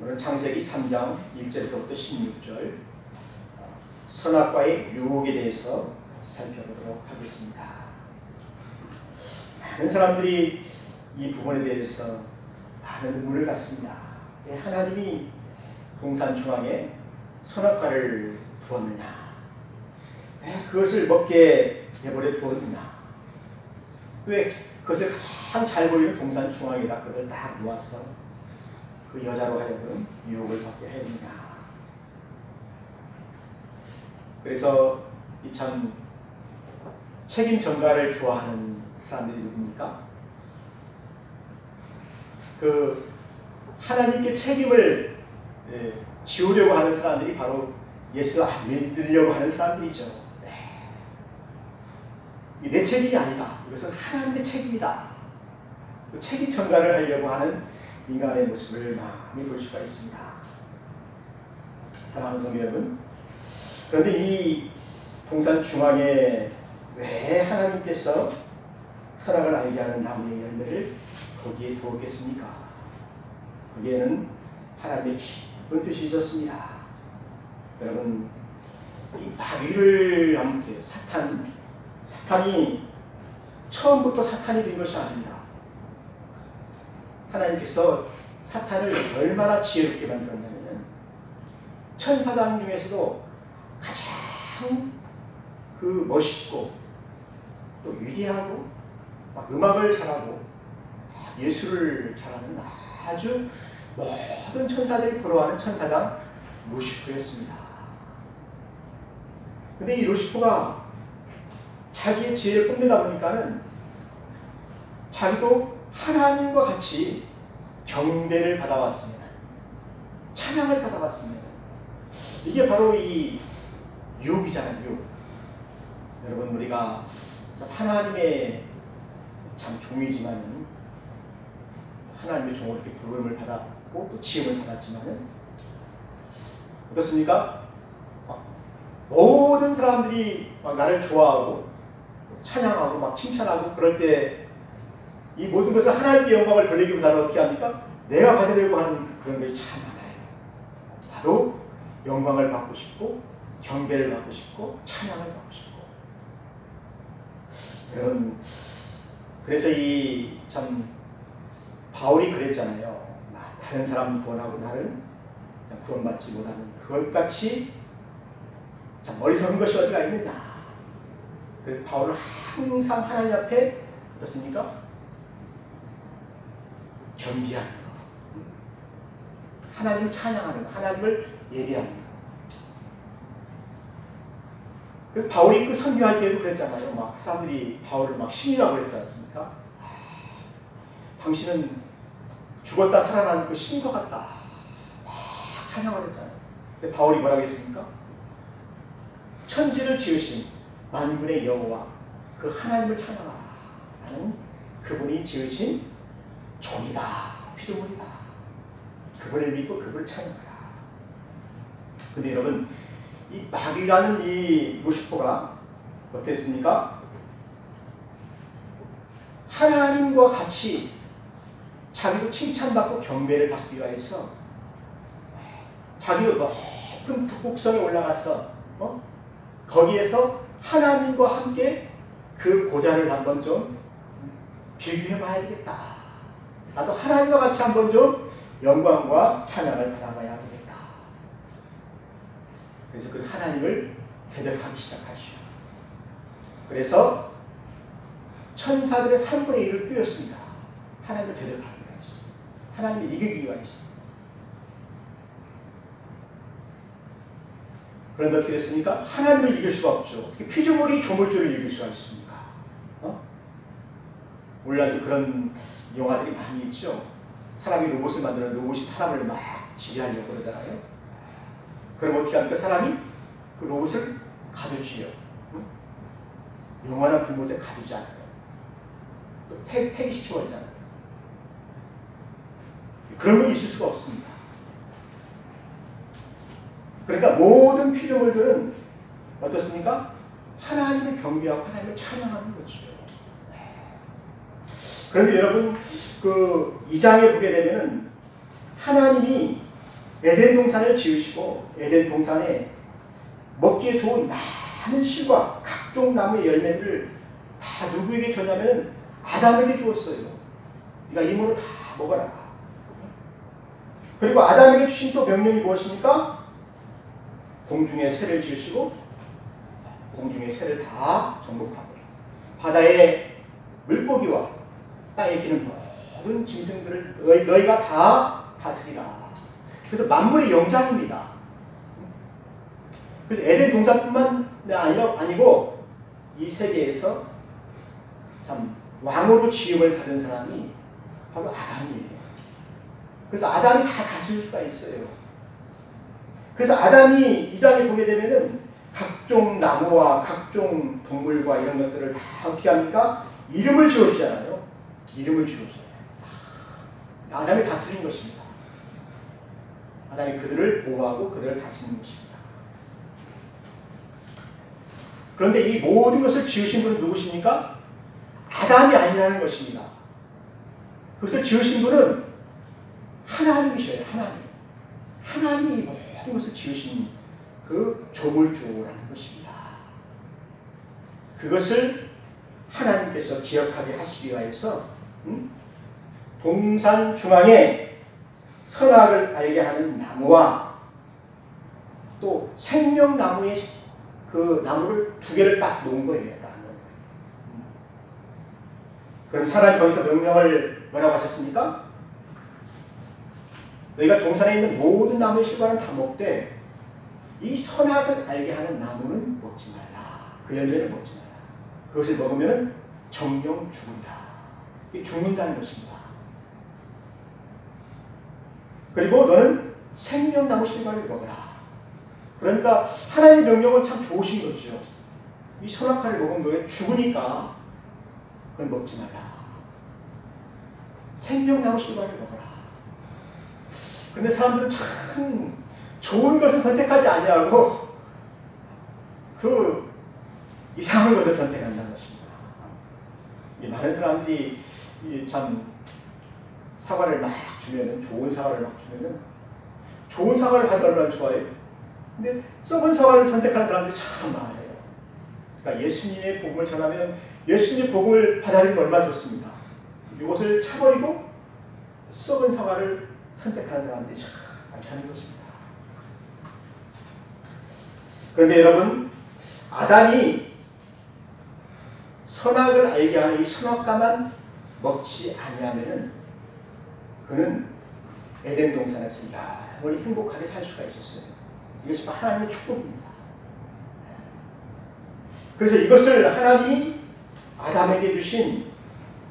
오늘은 창세기 3장 1절에서부터 16절 선악과의 유혹에 대해서 살펴보도록 하겠습니다. 많은 사람들이 이 부분에 대해서 많은 의문을 갖습니다. 왜 하나님이 동산 중앙에 선악과를 두었느냐? 왜 그것을 먹게 내버려 두었느냐? 왜 그것을 가장 잘 보이는 동산 중앙에다 그것을 딱 놓아서 그 여자로 하여금 유혹을 받게 했느냐? 그래서 이 참 책임 전가를 좋아하는 사람들이 누굽니까? 그 하나님께 책임을 지우려고 하는 사람들이 바로 예수 안 믿으려고 하는 사람들이죠. 내 책임이 아니다. 이것은 하나님의 책임이다. 그 책임 전가를 하려고 하는 인간의 모습을 많이 볼 수가 있습니다. 사랑하는 성도 여러분, 그런데 이 동산 중앙에 왜 하나님께서 선악을 알게 하는 나무의 열매를 거기에 두었겠습니까? 거기에는 하나님의 깊은 뜻이 있었습니다. 여러분, 이 마귀를 한번 보세요. 사탄이 처음부터 사탄이 된 것이 아닙니다. 하나님께서 사탄을 얼마나 지혜롭게 만들었냐면 천사장 중에서도 가장 그 멋있고 또 위대하고 막 음악을 잘하고 예술을 잘하는 아주 모든 천사들이 부러워하는 천사장 루시퍼였습니다. 근데 이 루시퍼가 자기의 지혜를 뽐내다 보니까는 자기도 하나님과 같이 경배를 받아왔습니다. 찬양을 받아왔습니다. 이게 바로 이 유혹이잖아요. 유혹. 여러분, 우리가 하나님의 참 종이지만은 하나님의 종으로 이렇게 부름을 받았고 또 지음을 받았지만은 어떻습니까? 모든 사람들이 막 나를 좋아하고 찬양하고 막 칭찬하고 그럴 때 이 모든 것을 하나님께 영광을 돌리기보다는 어떻게 합니까? 내가 받으려고 하는 그런 것이 참 많아요. 나도 영광을 받고 싶고 경배를 받고 싶고 찬양을 받고 싶고. 여러분, 그래서 이 참 바울이 그랬잖아요. 다른 사람 구원하고 나는 구원받지 못하는 그것같이 참 어리석은 것이 어디가 있느냐. 그래서 바울은 항상 하나님 앞에 어떻습니까? 겸비하는 것, 하나님을 찬양하는 것, 하나님을 예배하는 것. 그래서 바울이 그 선교할 때도 그랬잖아요. 막 사람들이 바울을 막 신이라고 그랬지 않습니까? 당신은 죽었다 살아난 그 신과 같다. 막 찬양을 했잖아요. 근데 바울이 뭐라고 했습니까? 천지를 지으신 만군의 여호와 그 하나님을 찬양하라. 나는 그분이 지으신 종이다, 피조물이다. 그분을 믿고 그분을 찬양하라. 근데 여러분, 이 마귀라는 이 루시퍼가 어땠습니까? 하나님과 같이 자기도 칭찬받고 경배를 받기 위해서 자기도 높은 북극성에 올라가서 거기에서 하나님과 함께 그 보좌를 한번 좀 비교해 봐야 되겠다. 나도 하나님과 같이 한번 좀 영광과 찬양을 받아봐야 되겠다. 그래서 그 하나님을 대적하기 시작하시오. 그래서 천사들의 3분의 1을 뛰었습니다. 하나님을 대적하기 위해서. 하나님을 이기기 위해서. 그런데 어떻게 됐습니까? 하나님을 이길 수가 없죠. 피조물이 조물주를 이길 수가 있습니까? 물론 그런 영화들이 많이 있죠. 사람이 로봇을 만드는 로봇이 사람을 막 지배하려고 그러잖아요. 그럼 어떻게 합니까? 사람이 그 로봇을 가두지요. 영원한 불못에 가두지 않아요. 또 폐기시켜버리잖아요. 그런 건 있을 수가 없습니다. 그러니까 모든 피조물들은 어떻습니까? 하나님을 경배하고 하나님을 찬양하는 거죠. 그런데 여러분, 그 2장에 보게 되면은 하나님이 에덴 동산을 지으시고 에덴 동산에 먹기에 좋은 많은 실과 각종 나무의 열매들을 다 누구에게 줬냐면 아담에게 주었어요. 네가 이 물을 다 먹어라. 그리고 아담에게 주신 또 명령이 무엇입니까? 공중에 새를 지으시고 공중의 새를 다 정복하고 바다의 물고기와 땅에 기는 모든 짐승들을 너희가 다 다스리라. 그래서 만물의 영장입니다. 그래서 에덴 동산뿐만 아니고 이 세계에서 참 왕으로 지음을 받은 사람이 바로 아담이에요. 그래서 아담이 다 다스릴 수가 있어요. 그래서 아담이 이 장에 보게 되면은 각종 나무와 각종 동물과 이런 것들을 다 어떻게 합니까? 이름을 지어주잖아요. 이름을 지어줘요. 아담이 다스린 것입니다. 아담이 그들을 보호하고 그들을 다스리는 것입니다. 그런데 이 모든 것을 지으신 분은 누구십니까? 아담이 아니라는 것입니다. 그것을 지으신 분은 하나님이셔요. 하나님이 이 모든 것을 지으신 그 조물주라는 것입니다. 그것을 하나님께서 기억하게 하시기 위하여서 동산 중앙에 선악을 알게 하는 나무와 또 생명나무의 그 나무를 두 개를 딱 놓은 거예요. 그럼 하나님 거기서 명령을 뭐라고 하셨습니까? 너희가 동산에 있는 모든 나무의 실과는 다 먹되 이 선악을 알게 하는 나무는 먹지 말라. 그 열매를 먹지 말라. 그것을 먹으면 정령 죽는다. 이게 죽는다는 것입니다. 그리고 너는 생명나무 실과를 먹어라. 그러니까 하나님의 명령은 참 좋으신 거죠. 이 선악과를 먹으면 너희 죽으니까 그건 먹지 말라. 생명나무 실과를 먹어라. 근데 사람들은 참 좋은 것을 선택하지 아니하고 그 이상한 것을 선택한다는 것입니다. 많은 사람들이 참 사과를 막 주면은 좋은 사과를 막 주면은 좋은 사과를 받으면 얼마나 좋아해요. 근데 썩은 사과를 선택하는 사람들이 참 많아요. 그러니까 예수님의 복음을 전하면 예수님의 복음을 받아들이면 얼마나 좋습니다. 이것을 차버리고 썩은 사과를 선택하는 사람들이 참 많다는 것입니다. 그런데 여러분, 아담이 선악을 알게 하는 이 선악과만 먹지 아니하면은 그는 에덴 동산에서 영원히 행복하게 살 수가 있었어요. 이것이 하나님의 축복입니다. 그래서 이것을 하나님이 아담에게 주신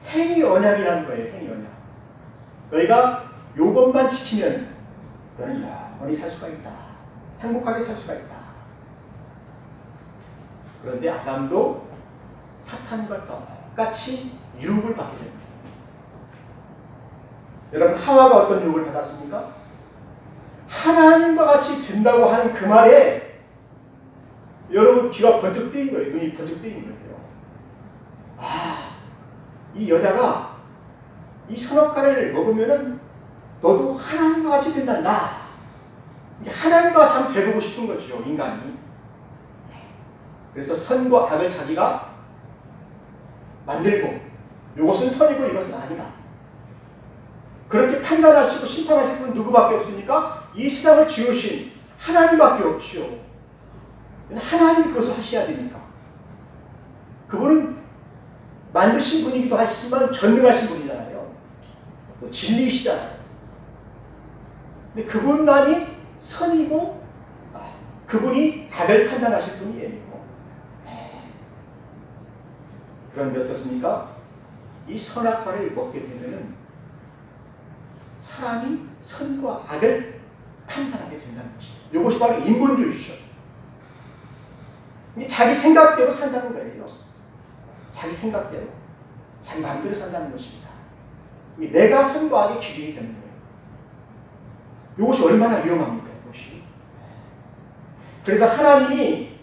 행위 언약이라는 거예요. 행위 언약. 너희가 이것만 지키면 너는 영원히 살 수가 있다. 행복하게 살 수가 있다. 그런데 아담도 사탄과 똑같이 유혹을 받게 됩니다. 여러분, 하와가 어떤 유혹을 받았습니까? 하나님과 같이 된다고 하는 그 말에 여러분 귀가 번쩍 뜨인 거예요. 눈이 번쩍 뜨인 거예요. 아, 이 여자가 이 선악과를 먹으면은 너도 하나님과 같이 된단다. 하나님과 참 돼보고 싶은 거죠, 인간이. 그래서 선과 악을 자기가 만들고 이것은 선이고 이것은 아니다. 그렇게 판단하시고 심판하실 분은 누구밖에 없습니까? 이 세상을 지으신 하나님밖에 없지요. 하나님이 그것을 하셔야 되니까. 그분은 만드신 분이기도 하시지만 전능하신 분이잖아요. 또 진리시잖아요. 근데 그분만이 선이고 그분이 악을 판단하실 분이에요. 그런데 어떻습니까? 이 선악과를 먹게 되면은 사람이 선과 악을 판단하게 된다는 것입니다. 이것이 바로 인본주의죠. 자기 생각대로 산다는 거예요. 자기 생각대로, 자기 마음대로 산다는 것입니다. 내가 선과 악의 기준이 되는 거예요. 이것이 얼마나 위험합니까? 이것이. 그래서 하나님이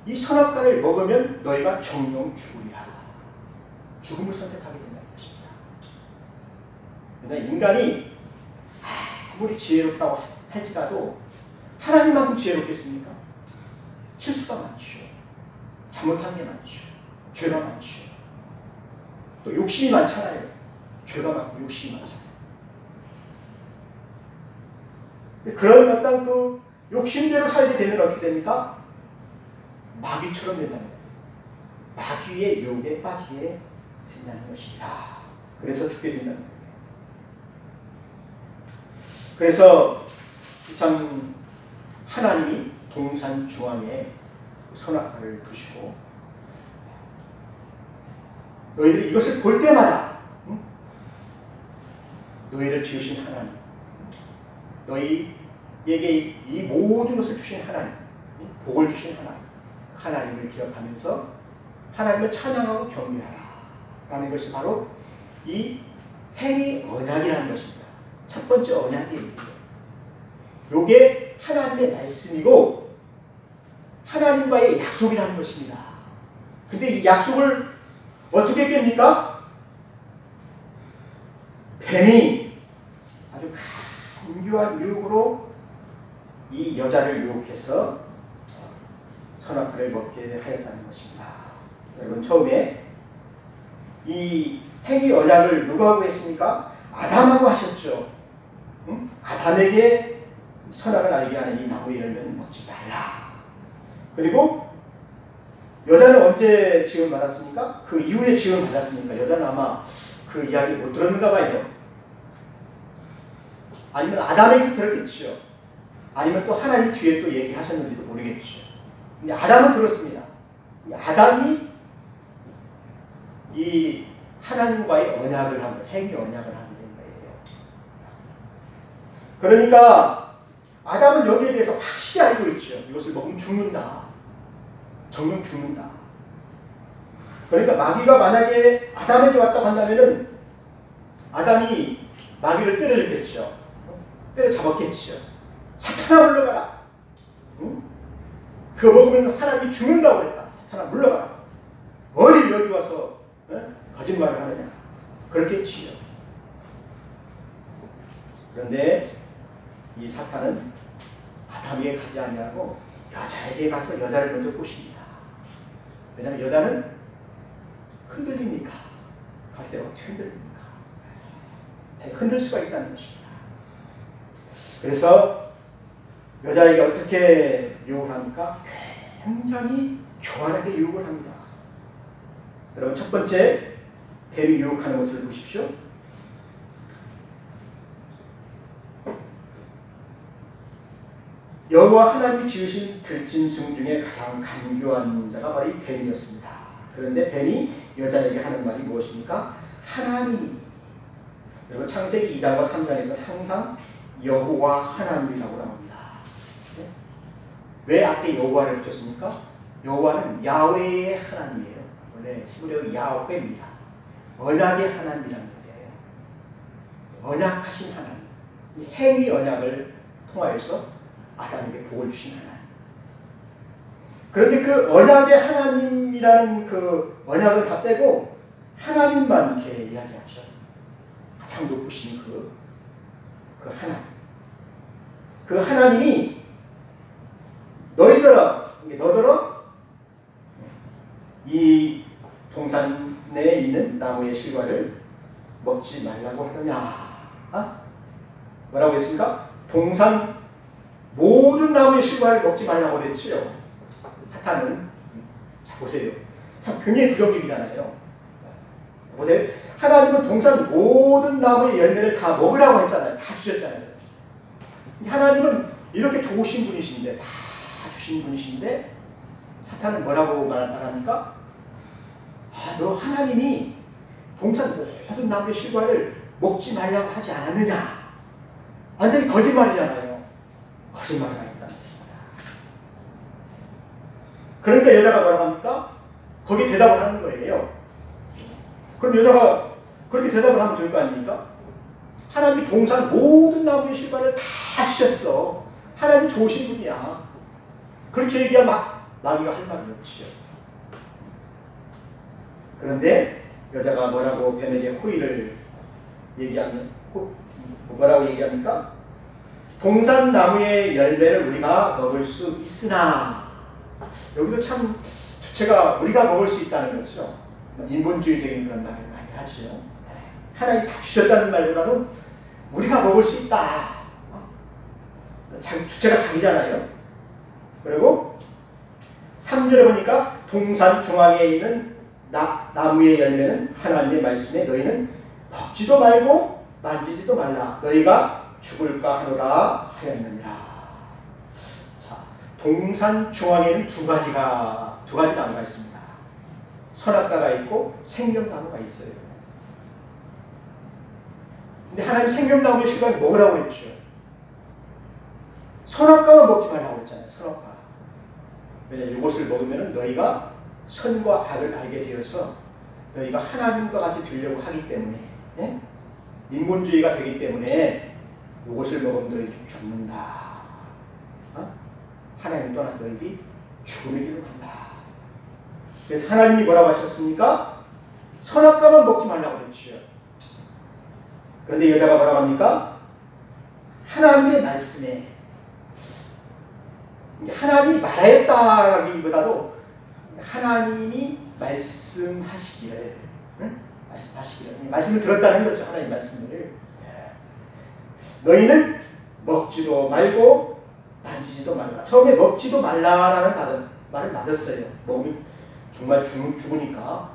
이 선악과를 먹으면 너희가 정령 죽으리라. 죽음을 선택하게 된다는 것입니다. 그러나 인간이 아무리 지혜롭다고 할지라도 하나님만큼 지혜롭겠습니까? 실수가 많죠. 잘못한 게 많죠. 죄가 많죠. 또 욕심이 많잖아요. 죄가 많고 욕심이 많잖아요. 그런 어떤 그 욕심대로 살게 되면 어떻게 됩니까? 마귀처럼 된다는 거예요. 마귀의 유혹에 빠지게 된다는 것입니다. 그래서 죽게 된다는 거예요. 그래서 참 하나님이 동산 중앙에 선악과를 두시고 너희들이 이것을 볼 때마다 너희를 지으신 하나님, 너희에게 이 모든 것을 주신 하나님, 복을 주신 하나님을 기억하면서 하나님을 찬양하고 경배하라 라는 것이 바로 이 행위 언약이라는 것입니다. 첫 번째 언약이에요. 이게 하나님의 말씀이고 하나님과의 약속이라는 것입니다. 근데 이 약속을 어떻게 깹니까? 뱀이 아주 간교한 유혹으로 이 여자를 유혹해서 선악과를 먹게 하였다는 것입니다. 여러분, 처음에 이 행위 언약을 누가 하고 했습니까? 아담하고 하셨죠. 응? 아담에게 선악을 알게 하는 이 나무의 열매는 먹지 말라. 그리고 여자는 언제 지원 받았습니까? 그 이후에 지원 받았습니까? 여자는 아마 그 이야기 못 들었는가 봐요. 아니면 아담에게 들었겠죠. 아니면 또 하나님 뒤에 또 얘기하셨는지도 모르겠죠. 근데 아담은 들었습니다. 아담이 이 하나님과의 언약을 한 거예요. 행위 언약을 하게 된 거예요. 그러니까 아담은 여기에 대해서 확실히 알고 있죠. 이것을 먹으면 죽는다. 정녕 죽는다. 그러니까 마귀가 만약에 아담에게 왔다고 한다면은 아담이 마귀를 때려줬겠죠. 때려잡았겠죠. 사탄아 물러가라. 응? 그거 먹으면 하나님이 죽는다고 그랬다. 사탄아 물러가라. 어디 여기 와서 거짓말을 하느냐. 그렇겠지요. 그런데 이 사탄은 아담에게 가지 아니하고 여자에게 가서 여자를 먼저 꼬십니다. 왜냐하면 여자는 흔들리니까. 갈 때 어떻게 흔들립니까? 흔들 수가 있다는 것입니다. 그래서 여자에게 어떻게 유혹을 합니까? 굉장히 교활하게 유혹을 합니다. 여러분, 첫 번째 뱀이 유혹하는 것을 보십시오. 여호와 하나님이 지으신 들짐승 중에 가장 간교한 자가 바로 이 뱀이었습니다. 그런데 뱀이 여자에게 하는 말이 무엇입니까? 하나님이. 여러분, 창세기 2장과 3장에서 항상 여호와 하나님이라고 나옵니다. 네? 왜 앞에 여호와를 붙였습니까? 여호와는 야훼의 하나님이에요. 원래 히브리어로 야훼입니다. 언약의 하나님이라는 거예요. 언약하신 하나님. 이 행위 언약을 통하여서 아담에게 복을 주신 하나님. 그런데 그 언약의 하나님이라는 그 언약을 다 빼고 하나님만 이렇게 이야기하죠. 가장 높으신 그 하나님. 그 하나님이 너더러 이 동산 내에 있는 나무의 실과를 먹지 말라고 하더냐. 뭐라고 했습니까? 동산 모든 나무의 실과를 먹지 말라고 그랬지요. 사탄은. 자, 보세요. 참 굉장히 부정적이잖아요. 보세요. 하나님은 동산 모든 나무의 열매를 다 먹으라고 했잖아요. 다 주셨잖아요. 하나님은 이렇게 좋으신 분이신데, 다 주신 분이신데, 사탄은 뭐라고 말합니까? 너 하나님이 동산 모든 나무의 실과를 먹지 말라고 하지 않았느냐? 완전히 거짓말이잖아요. 거짓말을 하겠다는 것입니다. 그러니까 여자가 뭐라고 합니까? 거기에 대답을 하는 거예요. 그럼 여자가 그렇게 대답을 하면 될 거 아닙니까? 하나님이 동산 모든 나무의 실과를 다 주셨어. 하나님 좋으신 분이야. 그렇게 얘기하면 마귀가 할 말이 없지요. 그런데 여자가 뭐라고 뱀에게 호의를 얘기하면 뭐라고 얘기합니까? 동산나무의 열매를 우리가 먹을 수 있으나, 여기도 참 주체가 우리가 먹을 수 있다는 거죠. 인본주의적인 그런 말을 많이 하죠. 하나님 다 주셨다는 말보다는 우리가 먹을 수 있다. 주체가 자기잖아요. 그리고 3절에 보니까 동산 중앙에 있는 나무의 열매는 하나님의 말씀에 너희는 먹지도 말고 만지지도 말라. 너희가 죽을까 하노라 하였느니라. 자, 동산 중앙에는 두 가지 나무가 있습니다. 선악과가 있고 생명나무가 있어요. 근데 하나님 생명나무의 실과를 먹으라고 했죠. 선악과만 먹지 말라고 했잖아요. 선악과. 왜냐하면 이것을 먹으면 너희가 선과 악을 알게 되어서 너희가 하나님과 같이 되려고 하기 때문에, 예? 인본주의가 되기 때문에 이것을 먹으면 너희들이 죽는다. 하나님 떠나 너희들이 죽음의 길로 간다. 그래서 하나님이 뭐라고 하셨습니까? 선악과만 먹지 말라고 그랬죠. 그런데 여자가 뭐라고 합니까? 하나님의 말씀에, 하나님이 말하였다기보다도 하나님이 말씀하시기를, 말씀을 들었다는 거죠. 하나님 말씀을. 너희는 먹지도 말고 만지지도 말라. 처음에 먹지도 말라라는 말을 맞았어요. 먹으면 정말 죽으니까.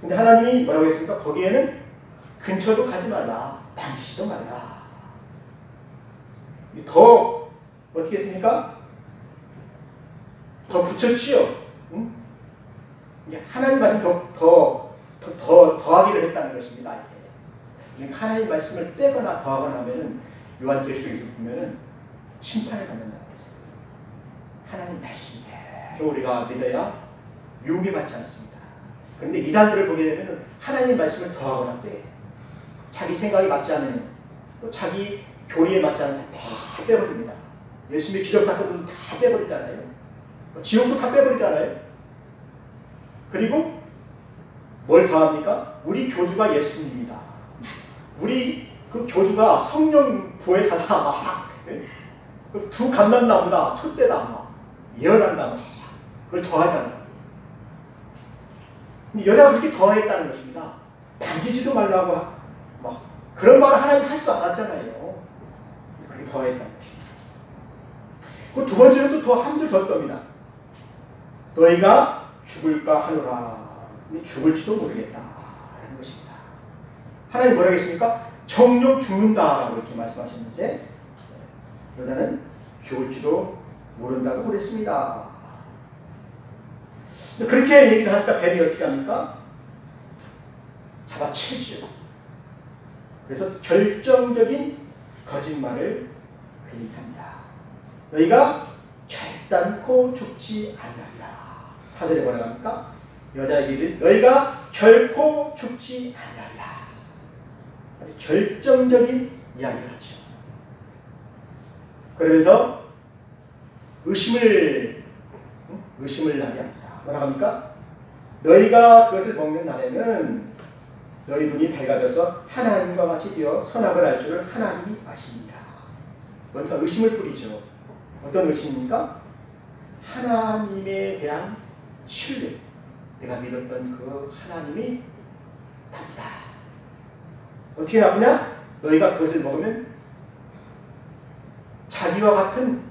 근데 하나님이 뭐라고 했습니까? 거기에는 근처도 가지 말라. 만지지도 말라. 더 어떻게 했습니까? 더 붙였지요. 응? 하나님 말씀 더하기를 했다는 것입니다. 하나님 말씀을 떼거나 더하거나 하면은 요한계시록에서 보면은 심판을 받는다고 했어요. 하나님 말씀대로 우리가 믿어야 유혹에 받지 않습니다. 그런데 이단들을 보게 되면은 하나님 말씀을 더하거나 빼, 자기 생각이 맞지 않는, 또 자기 교리에 맞지 않는 다 빼버립니다. 예수님의 기적 사건도 다 빼버리잖아요. 지옥도 다 빼버리잖아요. 그리고 뭘 더합니까? 우리 교주가 예수님입니다. 우리 그 교주가 성령 보혜사다. 두 감람나무다. 촛대다. 예언한다. 그걸 더하잖아요. 근데 여자가 그렇게 더했다는 것입니다. 만지지도 말라고 막 그런 말을 하나님 할 수 않았잖아요. 그렇게 더했다는 것입니다. 그 두 번째로 또 한 줄 더 떱니다. 너희가 죽을까 하노라. 죽을지도 모르겠다 라는 것입니다. 하나님 뭐라고 했습니까? 정녕 죽는다라고 이렇게 말씀하셨는데, 여자는 죽을지도 모른다고 그랬습니다. 그렇게 얘기를 하니까 뱀이 어떻게 합니까? 잡아채죠. 그래서 결정적인 거짓말을 얘기합니다. 너희가 결단코 죽지 아니하리라. 4절에 뭐라고 합니까? 여자에게 너희가 결코 죽지 아니하리라. 결정적인 이야기를 하죠. 그러면서 의심을 나게 합니다. 뭐라고 합니까? 너희가 그것을 먹는 날에는 너희 눈이 밝아져서 하나님과 같이 되어 선악을 알 줄을 하나님이 아십니다. 뭔가 의심을 뿌리죠. 어떤 의심입니까? 하나님에 대한 신뢰. 내가 믿었던 그 하나님이 나쁘다. 어떻게 나쁘냐? 너희가 그것을 먹으면 자기와 같은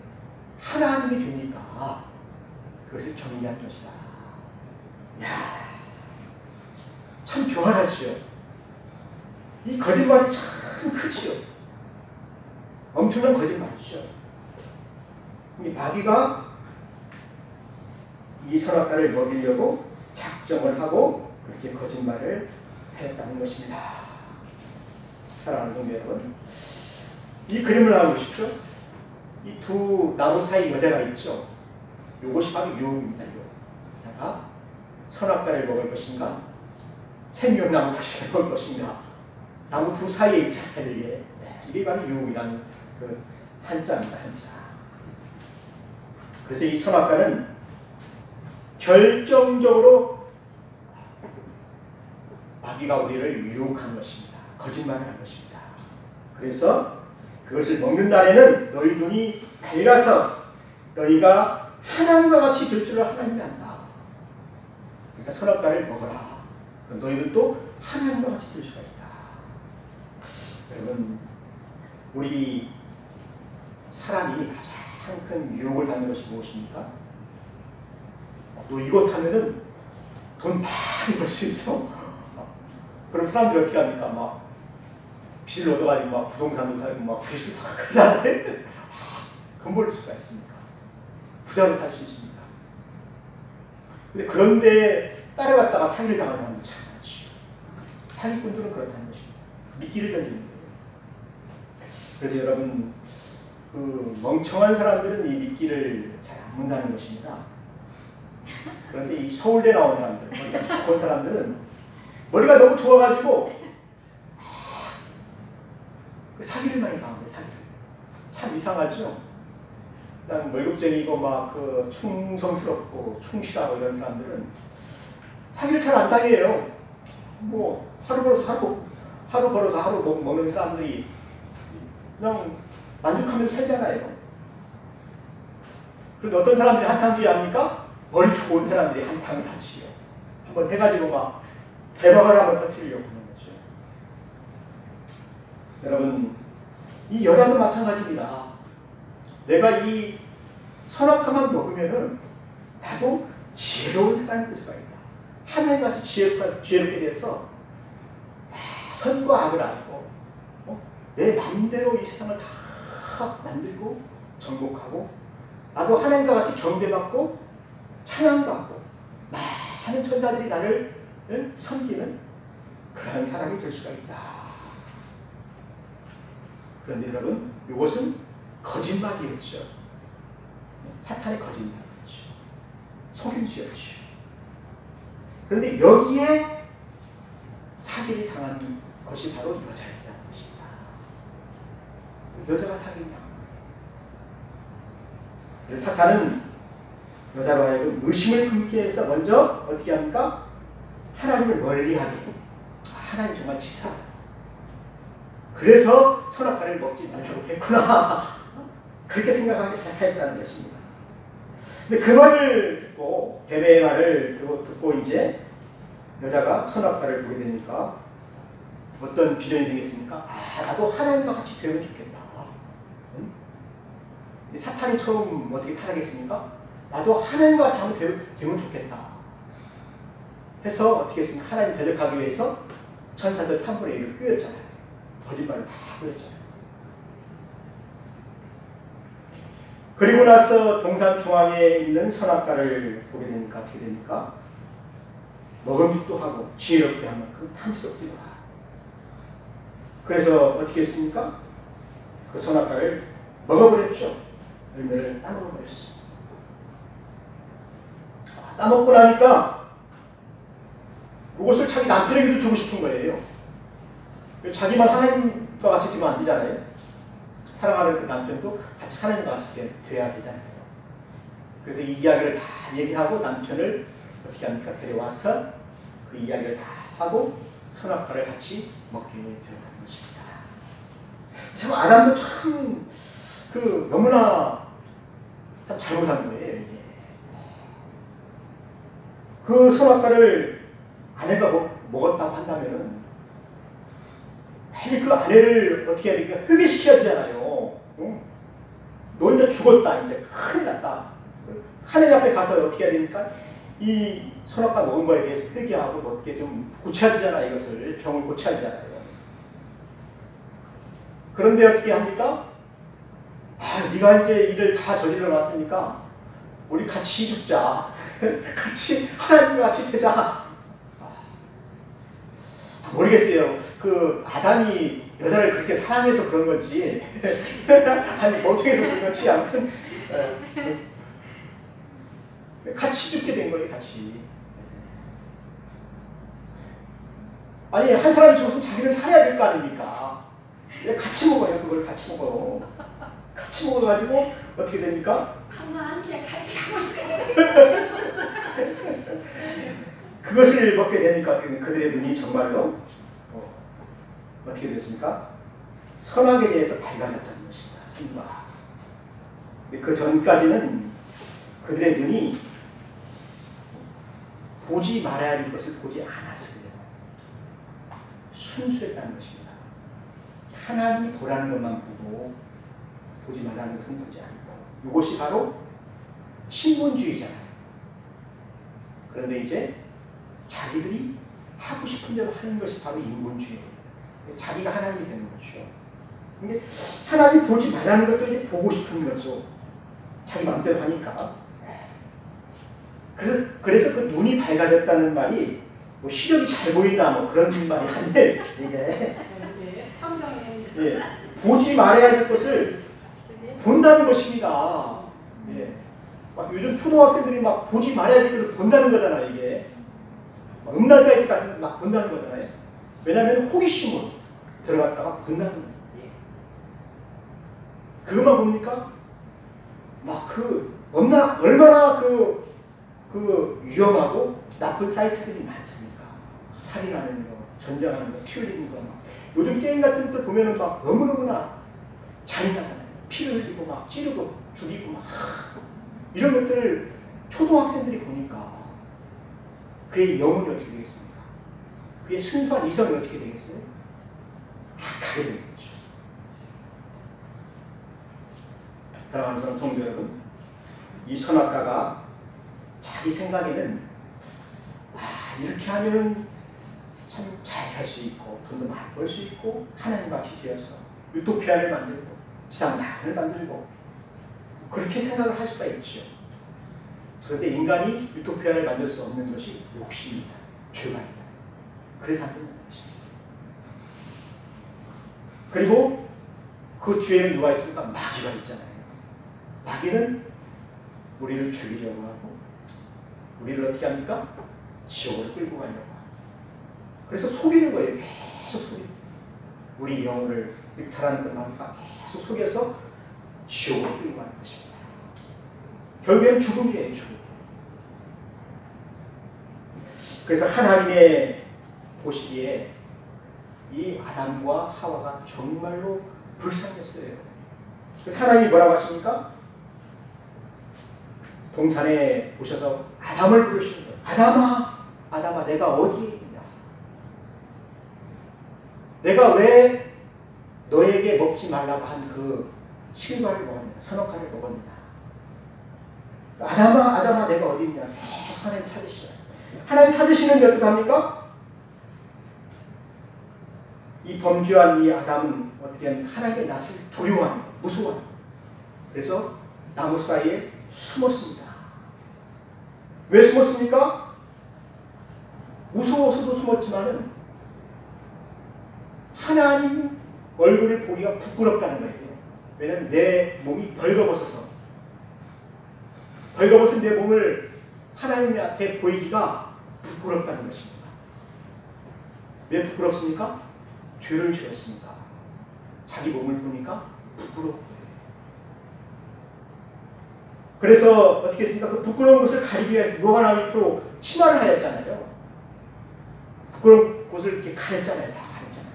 하나님이 되니까 그것을 경계할 것이다. 야, 참 교활하지요. 이 거짓말이 참 크지요. 엄청난 거짓말이죠. 이 마귀가 이 선악과를 먹이려고 작정을 하고 그렇게 거짓말을 했다는 것입니다. 사랑하는 동료 여러분, 이 그림을 한번 보십시오. 이 두 나무 사이 여자가 있죠. 이것이 바로 유혹입니다. 여자가 선악과를 먹을 것인가, 생명나무 다시 먹을 것인가. 나무 두 사이에 있잖아요. 이게 바로 유혹이라는 그 한자입니다. 한자. 그래서 이 선악과는 결정적으로 마귀가 우리를 유혹한 것입니다. 거짓말을 한 것입니다. 그래서 그것을 먹는 날에는 너희 눈이 밝아서 너희가 하나님과 같이 될 줄을 하나님이 안다. 그러니까 선악과를 먹어라. 그럼 너희는 또 하나님과 같이 될 수가 있다. 여러분, 우리 사람이 가장 큰 유혹을 받는 것이 무엇입니까? 너 이거 타면은 돈 많이 벌 수 있어. 그럼 사람들이 어떻게 합니까? 막 빚을 얻어가지고 막 부동산도 사고 막 주식도 사고 그러잖아요. 돈 벌 수가 있습니까? 부자로 살 수 있습니까? 근데 그런데 따라갔다가 사기를 당하는 사람도 참 많죠. 사기꾼들은 그렇다는 것입니다. 미끼를 던지는 거예요. 그래서 여러분, 그 멍청한 사람들은 이 미끼를 잘 안 문다는 것입니다. 그런데 이 서울대 나온 사람들, 머리가 좋은 사람들은 머리가 너무 좋아가지고 그 사기를 많이 당하는데, 사기를. 참 이상하죠? 일단 월급쟁이고 막 그 충성스럽고 충실하고 이런 사람들은 사기를 잘 안 당해요. 뭐 하루 벌어서 하루 먹는 사람들이 그냥 만족하면서 살잖아요. 그런데 어떤 사람들이 한탕주의 합니까? 머리 좋은 사람들이 한탕을 하지요. 한번 해가지고 막 대박을 한번 터뜨리려고 하는 거죠. 여러분, 이 여자도 마찬가지입니다. 내가 이 선악과만 먹으면은 나도 지혜로운 사람이 될 수가 있다. 하나님같이 지혜롭게 돼서 선과 악을 알고 내 마음대로 이 세상을 다 만들고 정복하고 나도 하나님과 같이 경배받고 찬양받고 많은 천사들이 나를 섬기는 그런 사람이 될 수가 있다. 그런데 여러분, 이것은 거짓말이었죠. 사탄의 거짓말이었죠. 속임수였죠. 그런데 여기에 사기를 당한 것이 바로 여자였다는 것입니다. 여자가 사기를 당한 거예요. 그래서 사탄은 여자로 하여금 의심을 품게 해서 먼저 어떻게 합니까? 하나님을 멀리하게. 하나님 정말 치사하다. 그래서 선악과를 먹지 말라고 했구나. 그렇게 생각하게 했다는 것입니다. 근데 그 말을 듣고, 뱀의 말을 듣고 이제 여자가 선악과를 보게 되니까 어떤 비전이 생겼습니까? 나도 하나님과 같이 되면 좋겠다. 응? 사탄이 처음 어떻게 타락했습니까? 나도 하나님과 같이 한번 되면 좋겠다. 해서 어떻게 했습니까? 하나님 대적하기 위해서 천사들 3분의 1을 꾸렸잖아요. 거짓말을 다 꾸렸잖아요. 그리고 나서 동산 중앙에 있는 선악과를 보게 되니까 어떻게 됩니까? 먹음직도 하고 지혜롭게 한 만큼 탐스럽기도 하고. 그래서 어떻게 했습니까? 그 선악과를 먹어버렸죠. 열매를 따먹어버렸어요. 따먹고 나니까 그것을 자기 남편에게도 주고 싶은 거예요. 자기만 하나님과 같이 되면 안 되잖아요. 사랑하는 그 남편도 같이 하나님과 같이 돼야 되잖아요. 그래서 이 이야기를 다 얘기하고 남편을 어떻게 합니까? 데려와서 그 이야기를 다 하고 선악과를 같이 먹게 되었다는 것입니다. 참 아담도 참 너무나 참 잘못한 거예요. 이게. 그 선악과를 아내가 먹었다고 한다면은 빨리 그 아내를 어떻게 해야 되니까 회개시켜야 되잖아요. 응? 너 이제 죽었다. 이제 큰일 났다. 하나님 앞에 가서 어떻게 해야 되니까 이 선악과 먹은 거에 대해서 회개하고 어떻게 좀 고쳐야 되잖아요. 이것을 병을 고쳐야 되잖아요. 그런데 어떻게 합니까? 네가 이제 일을 다 저질러 놨으니까 우리 같이 죽자. 같이 하나님과 같이 되자. 모르겠어요. 그 아담이 여자를 그렇게 사랑해서 그런 건지 아니 어떻게 해서 그런 건지 아무튼 같이 죽게 된 거예요. 같이. 아니 한 사람이 죽었으면 자기는 살아야 될 거 아닙니까? 같이 먹어요. 그걸 같이 먹어요. 같이 먹어가지고 어떻게 됩니까? 한번한시에 같이 가고 싶어요. 그것을 먹게 되니까 그들의 눈이 정말로 어떻게 됐습니까? 선악에 대해서 밝아졌다는 것입니다. 선과. 그 전까지는 그들의 눈이 보지 말아야 할 것을 보지 않았어요. 순수했다는 것입니다. 하나님이 보라는 것만 보고 보지 말라는 것은 보지 않고, 이것이 바로 신분주의잖아요. 그런데 이제 자기들이 하고 싶은 대로 하는 것이 바로 인본주의예요. 자기가 하나님이 되는 거죠. 근데 하나님 보지 말라는 것도 이제 보고 싶은 거죠. 자기 마음대로 하니까. 그래서 그 눈이 밝아졌다는 말이 뭐 시력이 잘 보인다 뭐 그런 말이 아니에요. 이게 성경에 예, 보지 말아야 할 것을 본다는 것입니다. 예. 막 요즘 초등학생들이 막 보지 말아야 될 것을 본다는 거잖아요. 이게 음란 사이트 같은 거 막 본다는 거잖아요. 왜냐하면 호기심으로 들어갔다가 본다는 거예요. 예. 그것만 봅니까? 막 얼마나 위험하고 나쁜 사이트들이 많습니까? 살인하는 거, 전쟁하는 거, 피 흘리는 거. 막. 요즘 게임 같은 것들 보면은 막 너무너무나 잔인하잖아요. 피를 흘리고 막 찌르고 죽이고 막 이런 것들을 초등학생들이 보니까 그의 영혼이 어떻게 되겠습니까? 그의 순수한 이성이 어떻게 되겠어요? 악하게 되는 거죠. 사랑하는 성도 여러분, 이 선악가가 자기 생각에는 이렇게 하면 참 잘 살 수 있고 돈도 많이 벌 수 있고 하나님같이 되어서 유토피아를 만들고 지상만을 만들고 그렇게 생각을 할 수가 있죠. 그런데 인간이 유토피아를 만들 수 없는 것이 욕심입니다. 죄가입니다. 그래서 안 된다는 것입니다. 그리고 그 뒤에는 누가 있습니까? 마귀가 있잖아요. 마귀는 우리를 죽이려고 하고 우리를 어떻게 합니까? 지옥으로 끌고 가려고 하고 그래서 속이는 거예요. 계속 속이는 거예요. 우리 영혼을 늑탈하는 것만 계속 속여서 지옥으로 끌고 가는 것입니다. 결국에는 죽음이에요. 죽음. 그래서 하나님의 보시기에 이 아담과 하와가 정말로 불쌍했어요. 그래서 하나님이 뭐라고 하십니까? 동산에 오셔서 아담을 부르시는 거예요. 아담아, 아담아, 내가 어디에 있냐? 내가 왜 너에게 먹지 말라고 한 그 실과를 먹었냐? 선악과를 먹었냐? 아담아, 아담아, 내가 어디 있냐? 계속 하나님 찾으시죠. 하나님 찾으시는데 어떡합니까? 이 범죄한 이 아담은 어떻게 하면 하나님의 낯을 두려워합니다. 무서워합니다. 그래서 나무 사이에 숨었습니다. 왜 숨었습니까? 무서워서도 숨었지만은 하나님 얼굴을 보기가 부끄럽다는 거예요. 왜냐하면 내 몸이 벌거벗어서 벌거벗은 내 몸을 하나님 앞에 보이기가 부끄럽다는 것입니다. 왜 부끄럽습니까? 죄를 지었으니까. 자기 몸을 보니까 부끄럽고. 그래서 어떻게 했습니까? 그 부끄러운 것을 가리기 위해서 노아나 밑으로 치마를 하였잖아요. 부끄러운 곳을 이렇게 가렸잖아요. 다 가렸잖아요.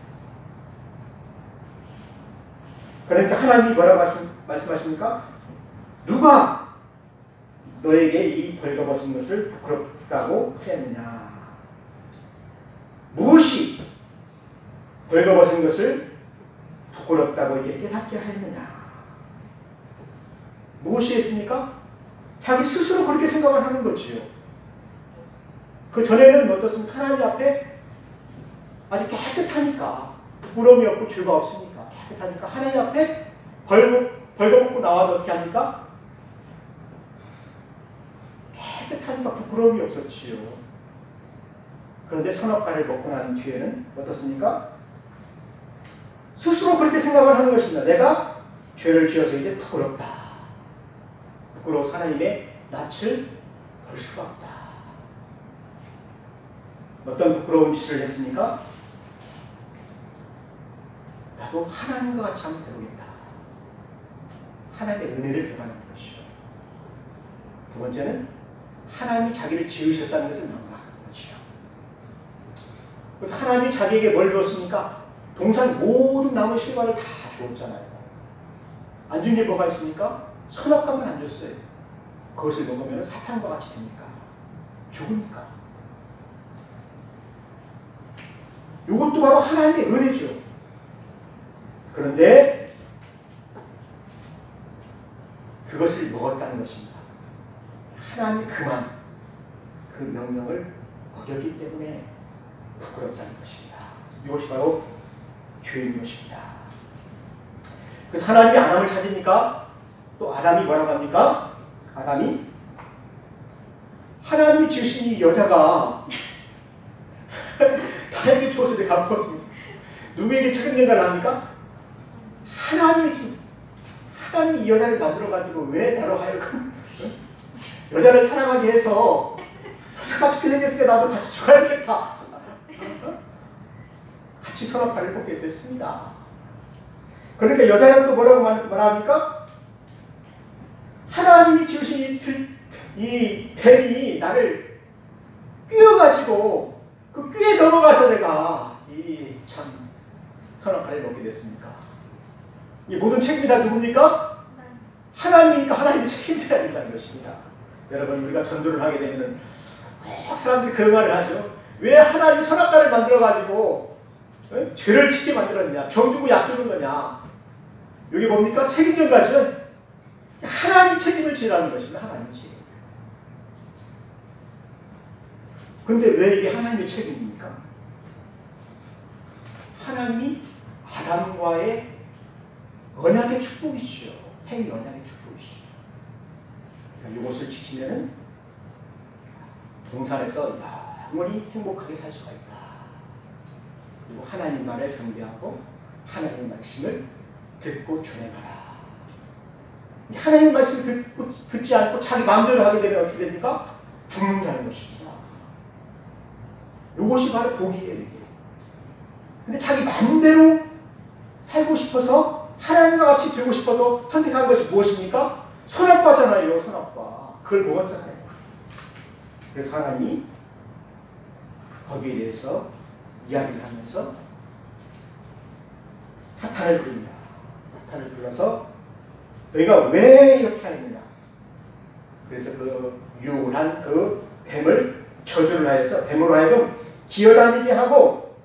그러니까 하나님이 뭐라고 말씀하십니까? 누가 너에게 이 벌거벗은 것을 부끄럽다고 하였느냐? 무엇이 벌거벗은 것을 부끄럽다고 이게 깨닫게 하였느냐? 무엇이 했습니까? 자기 스스로 그렇게 생각을 하는 거지요. 그 전에는 어떻습니까? 하나님 앞에 아주 깨끗하니까 부끄러움이 없고 죄가 없으니까 깨끗하니까 하나님 앞에 벌거벗고 나와도 어떻게 합니까? 깨끗하니까 부끄러움이 없었지요. 그런데 선악과를 먹고 난 뒤에는 어떻습니까? 스스로 그렇게 생각을 하는 것입니다. 내가 죄를 지어서 이제 부끄럽다. 부끄러워서 하나님의 낯을 볼 수가 없다. 어떤 부끄러운 짓을 했습니까? 나도 하나님과 같이 하면 되겠다. 하나님의 은혜를 배반하는 것이죠. 두 번째는 하나님이 자기를 지으셨다는 것을 명확한 것이죠. 하나님이 자기에게 뭘 주었습니까? 동산 모든 나무 실과를 다 주었잖아요. 안 준 게 뭐가 있습니까? 선악과만 안 줬어요. 그것을 먹으면 사탄과 같이 됩니까? 죽으니까. 이것도 바로 하나님의 은혜죠. 그런데 그것을 먹었다는 것입니다. 하나님이 그만 그 명령을 어겼기 때문에 부끄럽다는 것입니다. 이것이 바로 죄인 것입니다. 그래서 하나님이 아담을 찾으니까 또 아담이 뭐라고 합니까? 아담이 하나님이 지으신 이 여자가 나에게 주어서 내가 갚았습니다. 누구에게 책임진가를 합니까? 하나님이 이 여자를 만들어가지고 왜 나로 하여금 여자를 사랑하게 해서 여자가 죽게 생겼으니까 나도 같이 죽어야겠다. 같이 선악과를 먹게 됐습니다. 그러니까 여자는 또 뭐라고 말합니까? 하나님이 지으신 이 뱀이 나를 꿰어가지고 그 꾀에 넘어가서 내가 이 참 선악과를 먹게 됐습니까? 이 모든 책임이 다 누굽니까? 하나님이니까 하나님이 책임져야 된다는 것입니다. 여러분, 우리가 전도를 하게 되면 꼭 사람들이 그 말을 하죠. 왜 하나님이 선악과를 만들어가지고 죄를 짓게 만들었냐, 병 주고 약 주는 거냐. 이게 뭡니까? 책임전가죠. 하나님 책임을 지라는 것입니다. 하나님 책임. 근데 왜 이게 하나님의 책임입니까? 하나님이 아담과의 언약의 축복이죠. 행위 언약의 축복이죠. 그러니까 이것을 지키면은 동산에서 영원히 행복하게 살 수가 있다. 그리고 하나님 말을 경배하고 하나님의 말씀을 듣고 준행하라. 하나님 말씀을 듣지 않고 자기 마음대로 하게 되면 어떻게 됩니까? 죽는다는 것입니다. 이것이 바로 복이에요. 이게. 근데 자기 마음대로 살고 싶어서 하나님과 같이 되고 싶어서 선택한 것이 무엇입니까? 선악과잖아요. 선악과. 그걸 먹었잖아요. 그래서 하나님이 거기에 대해서 이야기를 하면서 사탄을 부릅니다. 사탄을 불러서 너희가 왜 이렇게 하느냐. 그래서 그 유혹을 한 그 뱀을 저주를 하여서 뱀으로 하여금 기어다니게 하고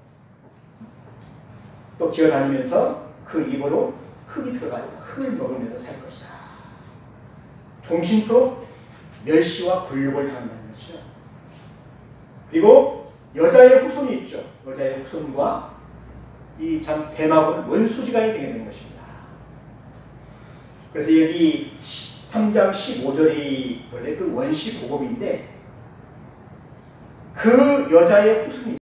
또 기어다니면서 그 입으로 흙이 들어가니까 흙을 먹으면서 살 것이다. 종신토록 멸시와 굴욕을 당한다는 것이죠. 그리고 여자의 후손이 있죠. 여자의 후손과 이 참 뱀하고는 원수지간이 되게 되는 것입니다. 그래서 여기 3장 15절이 원래 그 원시 복음인데 그 여자의 후손이